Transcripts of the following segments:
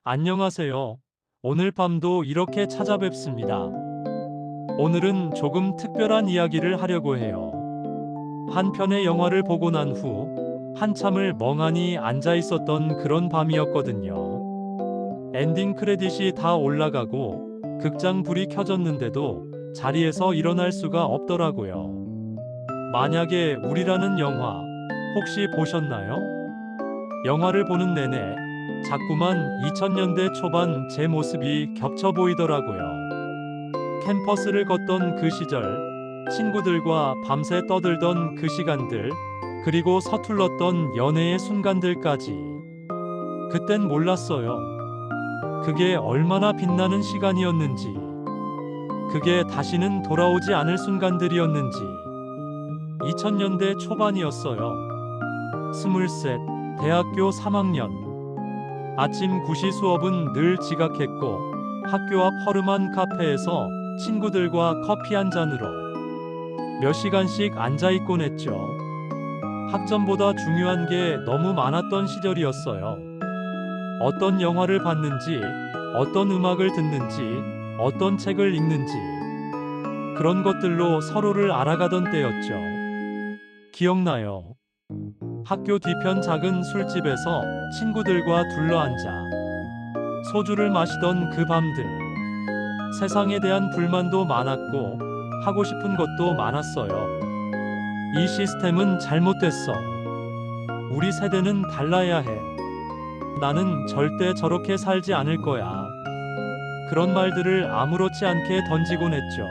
안녕하세요. 오늘 밤도 이렇게 찾아뵙습니다. 오늘은 조금 특별한 이야기를 하려고 해요. 한 편의 영화를 보고 난 후 한참을 멍하니 앉아 있었던 그런 밤이었거든요. 엔딩 크레딧이 다 올라가고 극장 불이 켜졌는데도 자리에서 일어날 수가 없더라고요. 만약에 우리라는 영화 혹시 보셨나요? 영화를 보는 내내 자꾸만 2000년대 초반 제 모습이 겹쳐 보이더라고요. 캠퍼스를 걷던 그 시절, 친구들과 밤새 떠들던 그 시간들, 그리고 서툴렀던 연애의 순간들까지. 그땐 몰랐어요. 그게 얼마나 빛나는 시간이었는지, 그게 다시는 돌아오지 않을 순간들이었는지. 2000년대 초반이었어요. 23, 대학교 3학년. 아침 9시 수업은 늘 지각했고 학교 앞 허름한 카페에서 친구들과 커피 한 잔으로 몇 시간씩 앉아 있곤 했죠. 학점보다 중요한 게 너무 많았던 시절이었어요. 어떤 영화를 봤는지, 어떤 음악을 듣는지, 어떤 책을 읽는지 그런 것들로 서로를 알아가던 때였죠. 기억나요. 학교 뒤편 작은 술집에서 친구들과 둘러앉아 소주를 마시던 그 밤들. 세상에 대한 불만도 많았고 하고 싶은 것도 많았어요. 이 시스템은 잘못됐어. 우리 세대는 달라야 해. 나는 절대 저렇게 살지 않을 거야. 그런 말들을 아무렇지 않게 던지곤 했죠.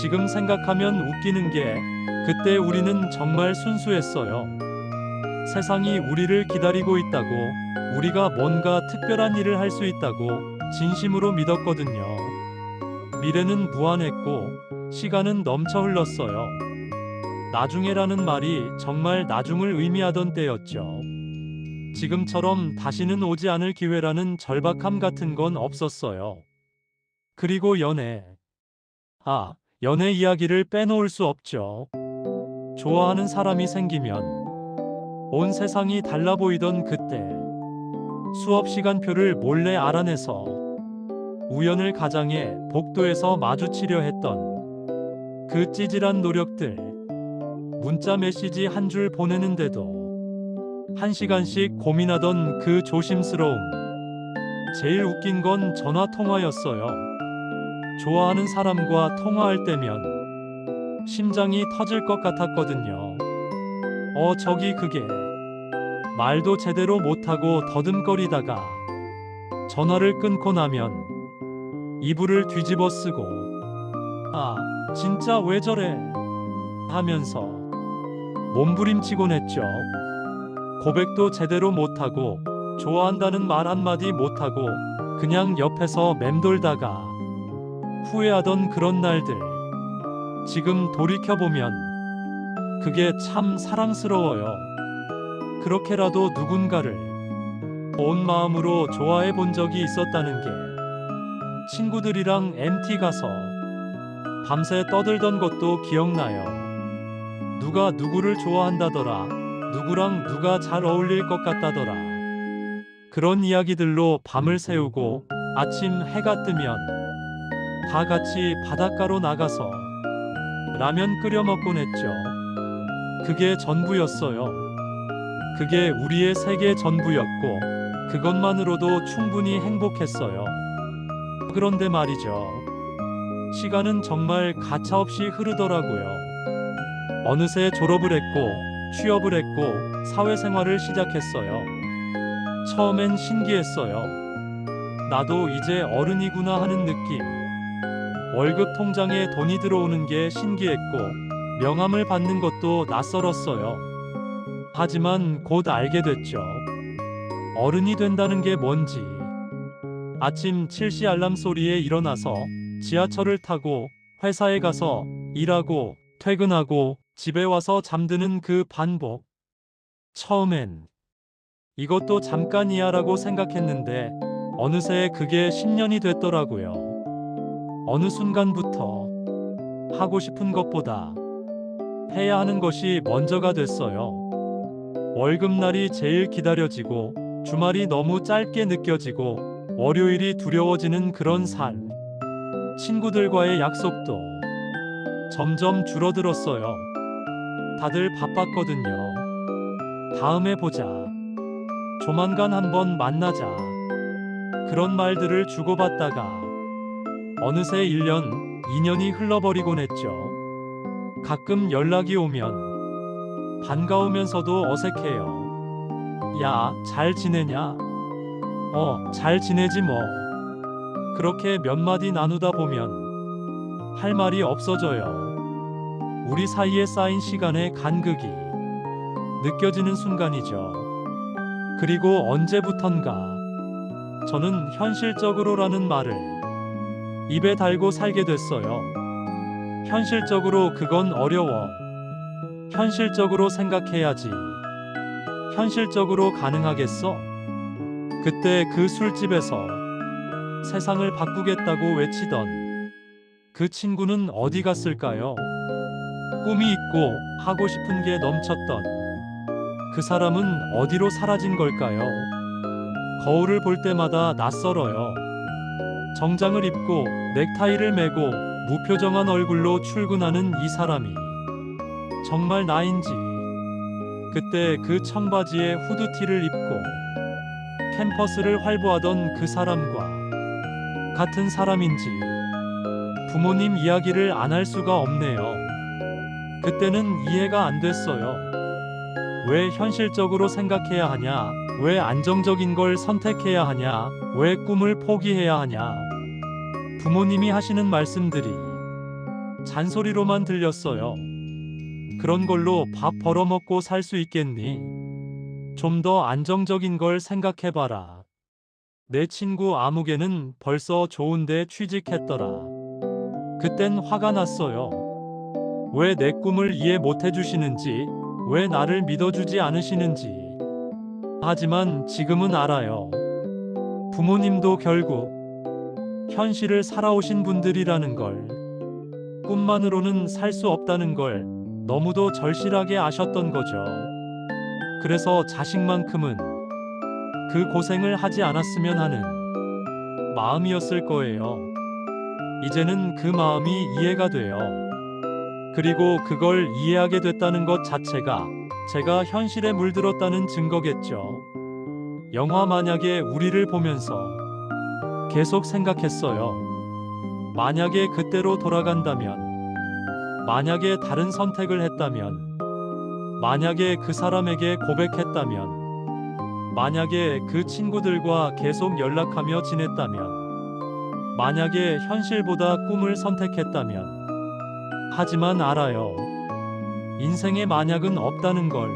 지금 생각하면 웃기는 게 그때 우리는 정말 순수했어요. 세상이 우리를 기다리고 있다고, 우리가 뭔가 특별한 일을 할 수 있다고 진심으로 믿었거든요. 미래는 무한했고 시간은 넘쳐 흘렀어요. 나중에라는 말이 정말 나중을 의미하던 때였죠. 지금처럼 다시는 오지 않을 기회라는 절박함 같은 건 없었어요. 그리고 연애. 연애 이야기를 빼놓을 수 없죠. 좋아하는 사람이 생기면 온 세상이 달라 보이던 그때. 수업 시간표를 몰래 알아내서 우연을 가장해 복도에서 마주치려 했던 그 찌질한 노력들. 문자 메시지 한 줄 보내는데도 1시간씩 고민하던 그 조심스러움. 제일 웃긴 건 전화 통화였어요. 좋아하는 사람과 통화할 때면 심장이 터질 것 같았거든요. 저기 그게. 말도 제대로 못하고 더듬거리다가 전화를 끊고 나면 이불을 뒤집어 쓰고 진짜 왜 저래? 하면서 몸부림치곤 했죠. 고백도 제대로 못하고 좋아한다는 말 한마디 못하고 그냥 옆에서 맴돌다가 후회하던 그런 날들. 지금 돌이켜보면 그게 참 사랑스러워요. 그렇게라도 누군가를 온 마음으로 좋아해 본 적이 있었다는 게. 친구들이랑 MT 가서 밤새 떠들던 것도 기억나요. 누가 누구를 좋아한다더라. 누구랑 누가 잘 어울릴 것 같다더라. 그런 이야기들로 밤을 새우고 아침 해가 뜨면 다 같이 바닷가로 나가서 라면 끓여 먹곤 했죠. 그게 전부였어요. 그게 우리의 세계 전부였고 그것만으로도 충분히 행복했어요. 그런데 말이죠. 시간은 정말 가차없이 흐르더라고요. 어느새 졸업을 했고 취업을 했고 사회생활을 시작했어요. 처음엔 신기했어요. 나도 이제 어른이구나 하는 느낌. 월급 통장에 돈이 들어오는 게 신기했고 명함을 받는 것도 낯설었어요. 하지만 곧 알게 됐죠. 어른이 된다는 게 뭔지. 아침 7시 알람 소리에 일어나서 지하철을 타고 회사에 가서 일하고 퇴근하고 집에 와서 잠드는 그 반복. 처음엔 이것도 잠깐이야라고 생각했는데 어느새 그게 10년이 됐더라고요. 어느 순간부터 하고 싶은 것보다 해야 하는 것이 먼저가 됐어요. 월급날이 제일 기다려지고 주말이 너무 짧게 느껴지고 월요일이 두려워지는 그런 삶. 친구들과의 약속도 점점 줄어들었어요. 다들 바빴거든요. 다음에 보자. 조만간 한번 만나자. 그런 말들을 주고받다가 어느새 1년, 2년이 흘러버리곤 했죠. 가끔 연락이 오면 반가우면서도 어색해요. 야, 잘 지내냐? 잘 지내지 뭐. 그렇게 몇 마디 나누다 보면 할 말이 없어져요. 우리 사이에 쌓인 시간의 간극이 느껴지는 순간이죠. 그리고 언제부턴가 저는 현실적으로라는 말을 입에 달고 살게 됐어요. 현실적으로 그건 어려워. 현실적으로 생각해야지. 현실적으로 가능하겠어? 그때 그 술집에서 세상을 바꾸겠다고 외치던 그 친구는 어디 갔을까요? 꿈이 있고 하고 싶은 게 넘쳤던 그 사람은 어디로 사라진 걸까요? 거울을 볼 때마다 낯설어요. 정장을 입고 넥타이를 매고 무표정한 얼굴로 출근하는 이 사람이 정말 나인지, 그때 그 청바지에 후드티를 입고 캠퍼스를 활보하던 그 사람과 같은 사람인지 부모님 이야기를 안 할 수가 없네요. 그때는 이해가 안 됐어요. 왜 현실적으로 생각해야 하냐? 왜 안정적인 걸 선택해야 하냐? 왜 꿈을 포기해야 하냐? 부모님이 하시는 말씀들이 잔소리로만 들렸어요. 그런 걸로 밥 벌어먹고 살 수 있겠니? 좀 더 안정적인 걸 생각해봐라. 내 친구 아무개는 벌써 좋은데 취직했더라. 그땐 화가 났어요. 왜 내 꿈을 이해 못 해주시는지, 왜 나를 믿어주지 않으시는지. 하지만 지금은 알아요. 부모님도 결국 현실을 살아오신 분들이라는 걸, 꿈만으로는 살 수 없다는 걸 너무도 절실하게 아셨던 거죠. 그래서 자식만큼은 그 고생을 하지 않았으면 하는 마음이었을 거예요. 이제는 그 마음이 이해가 돼요. 그리고 그걸 이해하게 됐다는 것 자체가 제가 현실에 물들었다는 증거겠죠. 영화 만약에 우리를 보면서 계속 생각했어요. 만약에 그때로 돌아간다면, 만약에 다른 선택을 했다면, 만약에 그 사람에게 고백했다면, 만약에 그 친구들과 계속 연락하며 지냈다면, 만약에 현실보다 꿈을 선택했다면. 하지만 알아요. 인생에 만약은 없다는 걸.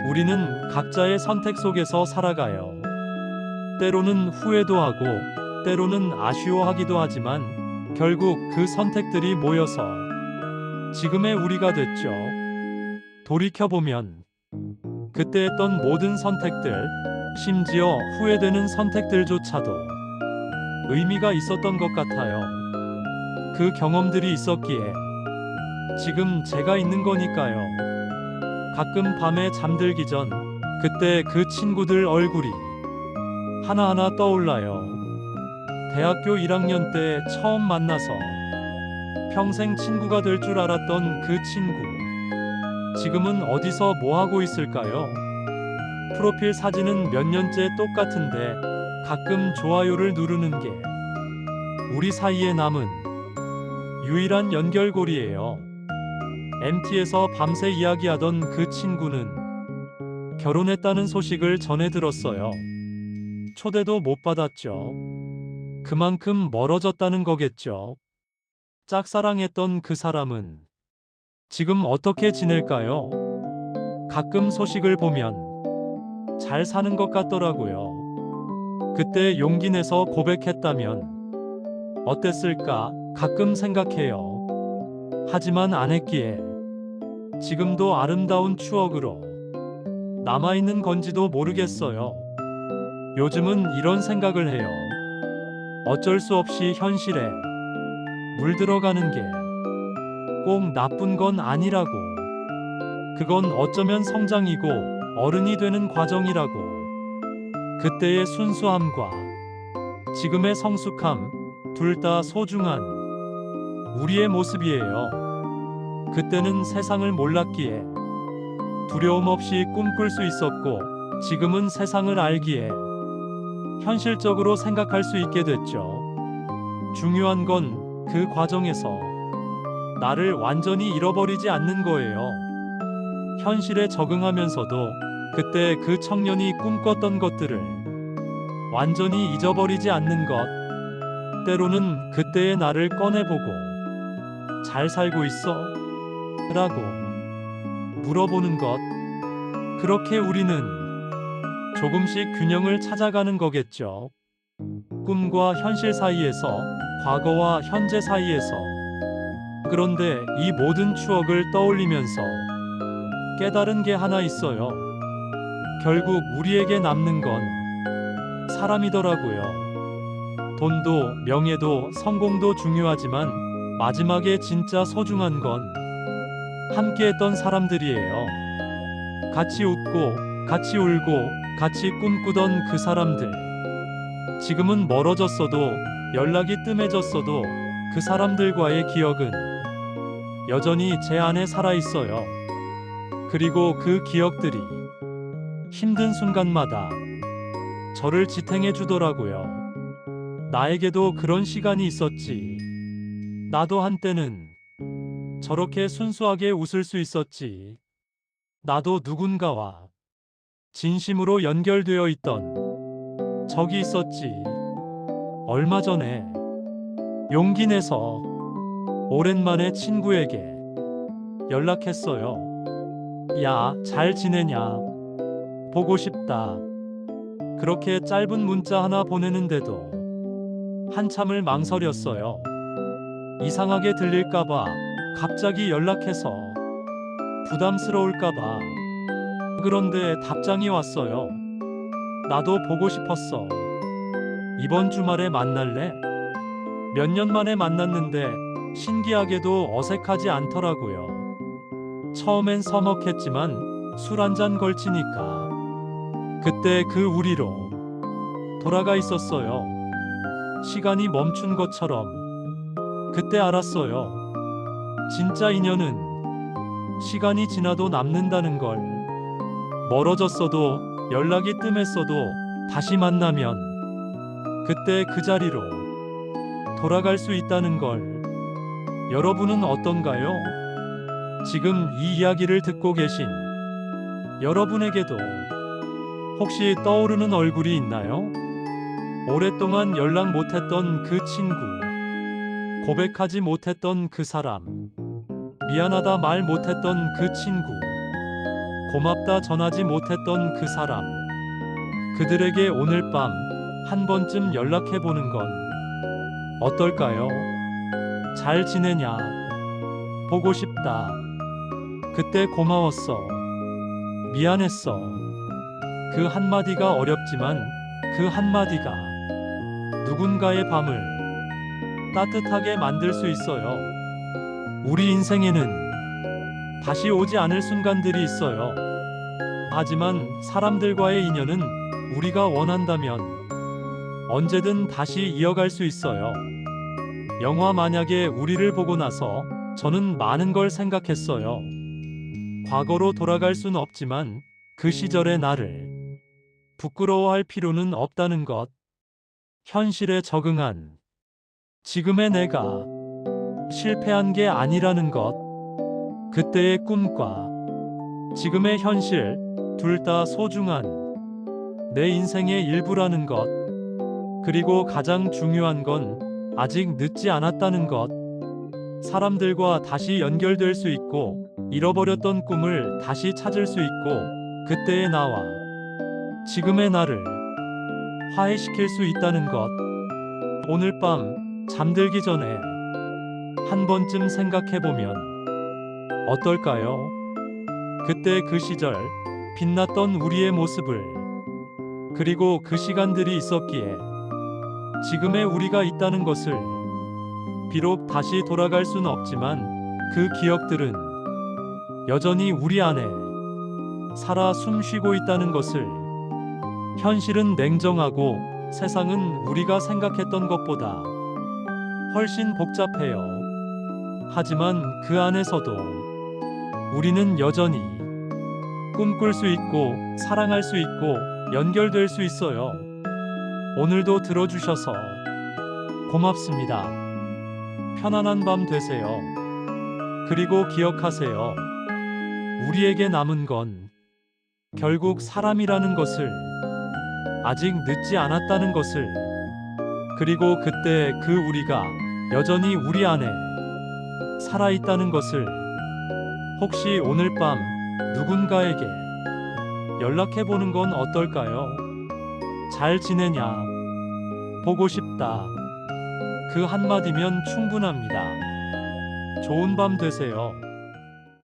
우리는 각자의 선택 속에서 살아가요. 때로는 후회도 하고, 때로는 아쉬워하기도 하지만, 결국 그 선택들이 모여서 지금의 우리가 됐죠. 돌이켜보면 그때 했던 모든 선택들, 심지어 후회되는 선택들조차도 의미가 있었던 것 같아요. 그 경험들이 있었기에 지금 제가 있는 거니까요. 가끔 밤에 잠들기 전 그때 그 친구들 얼굴이 하나하나 떠올라요. 대학교 1학년 때 처음 만나서 평생 친구가 될 줄 알았던 그 친구. 지금은 어디서 뭐 하고 있을까요? 프로필 사진은 몇 년째 똑같은데 가끔 좋아요를 누르는 게 우리 사이에 남은 유일한 연결고리예요. MT에서 밤새 이야기하던 그 친구는 결혼했다는 소식을 전해 들었어요. 초대도 못 받았죠. 그만큼 멀어졌다는 거겠죠. 짝사랑했던 그 사람은 지금 어떻게 지낼까요? 가끔 소식을 보면 잘 사는 것 같더라고요. 그때 용기 내서 고백했다면 어땠을까 가끔 생각해요. 하지만 안 했기에 지금도 아름다운 추억으로 남아있는 건지도 모르겠어요. 요즘은 이런 생각을 해요. 어쩔 수 없이 현실에 물들어가는 게 꼭 나쁜 건 아니라고. 그건 어쩌면 성장이고 어른이 되는 과정이라고. 그때의 순수함과 지금의 성숙함, 둘 다 소중한 우리의 모습이에요. 그때는 세상을 몰랐기에 두려움 없이 꿈꿀 수 있었고, 지금은 세상을 알기에 현실적으로 생각할 수 있게 됐죠. 중요한 건 그 과정에서 나를 완전히 잃어버리지 않는 거예요. 현실에 적응하면서도 그때 그 청년이 꿈꿨던 것들을 완전히 잊어버리지 않는 것. 때로는 그때의 나를 꺼내보고 잘 살고 있어? 라고 물어보는 것. 그렇게 우리는 조금씩 균형을 찾아가는 거겠죠. 꿈과 현실 사이에서, 과거와 현재 사이에서. 그런데 이 모든 추억을 떠올리면서 깨달은 게 하나 있어요. 결국 우리에게 남는 건 사람이더라고요. 돈도, 명예도, 성공도 중요하지만 마지막에 진짜 소중한 건 함께했던 사람들이에요. 같이 웃고, 같이 울고, 같이 꿈꾸던 그 사람들. 지금은 멀어졌어도, 연락이 뜸해졌어도 그 사람들과의 기억은 여전히 제 안에 살아있어요. 그리고 그 기억들이 힘든 순간마다 저를 지탱해 주더라고요. 나에게도 그런 시간이 있었지. 나도 한때는 저렇게 순수하게 웃을 수 있었지. 나도 누군가와 진심으로 연결되어 있던 적이 있었지. 얼마 전에 용기 내서 오랜만에 친구에게 연락했어요. 야, 잘 지내냐? 보고 싶다. 그렇게 짧은 문자 하나 보내는데도 한참을 망설였어요. 이상하게 들릴까봐, 갑자기 연락해서 부담스러울까봐. 그런데 답장이 왔어요. 나도 보고 싶었어. 이번 주말에 만날래? 몇 년 만에 만났는데 신기하게도 어색하지 않더라고요. 처음엔 서먹했지만 술 한잔 걸치니까 그때 그 우리로 돌아가 있었어요. 시간이 멈춘 것처럼. 그때 알았어요. 진짜 인연은 시간이 지나도 남는다는 걸. 멀어졌어도, 연락이 뜸했어도 다시 만나면 그때 그 자리로 돌아갈 수 있다는 걸. 여러분은 어떤가요? 지금 이 이야기를 듣고 계신 여러분에게도 혹시 떠오르는 얼굴이 있나요? 오랫동안 연락 못했던 그 친구, 고백하지 못했던 그 사람, 미안하다 말 못했던 그 친구, 고맙다 전하지 못했던 그 사람. 그들에게 오늘 밤 한 번쯤 연락해보는 건 어떨까요? 잘 지내냐? 보고 싶다. 그때 고마웠어. 미안했어. 그 한마디가 어렵지만 그 한마디가 누군가의 밤을 따뜻하게 만들 수 있어요. 우리 인생에는 다시 오지 않을 순간들이 있어요. 하지만 사람들과의 인연은 우리가 원한다면 언제든 다시 이어갈 수 있어요. 영화 만약에 우리를 보고 나서 저는 많은 걸 생각했어요. 과거로 돌아갈 순 없지만 그 시절의 나를 부끄러워할 필요는 없다는 것. 현실에 적응한 지금의 내가 실패한 게 아니라는 것. 그때의 꿈과 지금의 현실 둘 다 소중한 내 인생의 일부라는 것. 그리고 가장 중요한 건 아직 늦지 않았다는 것. 사람들과 다시 연결될 수 있고, 잃어버렸던 꿈을 다시 찾을 수 있고, 그때의 나와 지금의 나를 화해시킬 수 있다는 것. 오늘 밤 잠들기 전에 한 번쯤 생각해보면 어떨까요? 그때 그 시절 빛났던 우리의 모습을, 그리고 그 시간들이 있었기에 지금의 우리가 있다는 것을. 비록 다시 돌아갈 수는 없지만 그 기억들은 여전히 우리 안에 살아 숨쉬고 있다는 것을 현실은 냉정하고 세상은 우리가 생각했던 것보다 훨씬 복잡해요. 하지만 그 안에서도 우리는 여전히 꿈꿀 수 있고 사랑할 수 있고 연결될 수 있어요. 오늘도 들어주셔서 고맙습니다. 편안한 밤 되세요. 그리고 기억하세요. 우리에게 남은 건 결국 사람이라는 것을, 아직 늦지 않았다는 것을, 그리고 그때 그 우리가 여전히 우리 안에 살아있다는 것을. 혹시 오늘 밤 누군가에게 연락해보는 건 어떨까요? 잘 지내냐? 보고 싶다. 그 한마디면 충분합니다. 좋은 밤 되세요.